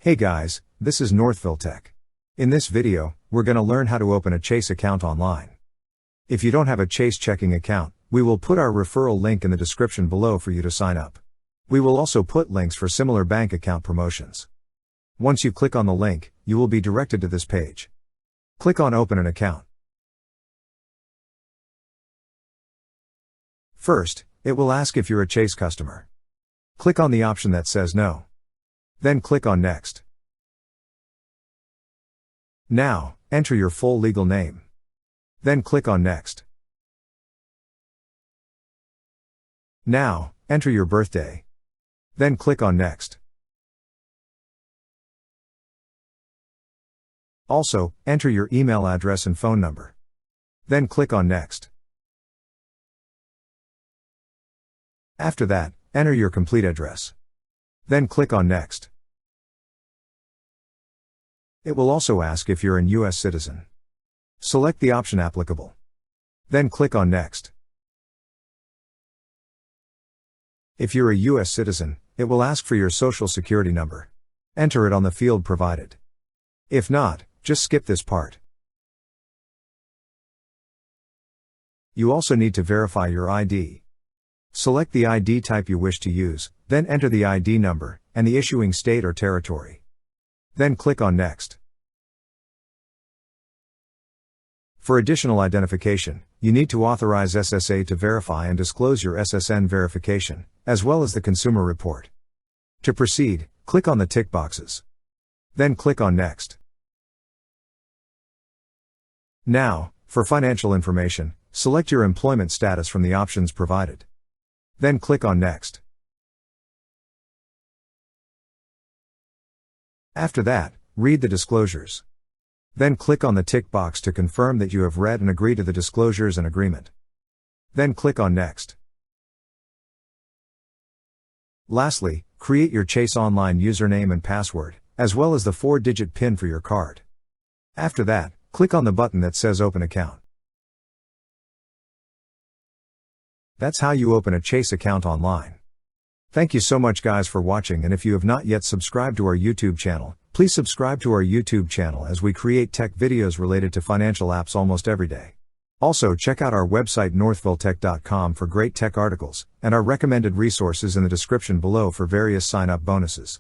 Hey guys, this is Northville Tech. In this video, we're going to learn how to open a Chase account online. If you don't have a Chase checking account, we will put our referral link in the description below for you to sign up. We will also put links for similar bank account promotions. Once you click on the link, you will be directed to this page. Click on Open an Account. First, it will ask if you're a Chase customer. Click on the option that says No. Then click on Next. Now, enter your full legal name. Then click on Next. Now, enter your birthday. Then click on Next. Also, enter your email address and phone number. Then click on Next. After that, enter your complete address. Then click on Next. It will also ask if you're an U.S. citizen. Select the option applicable. Then click on Next. If you're a U.S. citizen, it will ask for your social security number. Enter it on the field provided. If not, just skip this part. You also need to verify your ID. Select the ID type you wish to use, then enter the ID number, and the issuing state or territory. Then click on Next. For additional identification, you need to authorize SSA to verify and disclose your SSN verification, as well as the consumer report. To proceed, click on the tick boxes. Then click on Next. Now, for financial information, select your employment status from the options provided. Then click on Next. After that, read the disclosures. Then click on the tick box to confirm that you have read and agree to the disclosures and agreement. Then click on Next. Lastly, create your Chase Online username and password, as well as the 4-digit PIN for your card. After that, click on the button that says Open Account. That's how you open a Chase account online. Thank you so much guys for watching, and if you have not yet subscribed to our YouTube channel, please subscribe to our YouTube channel as we create tech videos related to financial apps almost every day. Also check out our website northvilletech.com for great tech articles, and our recommended resources in the description below for various sign-up bonuses.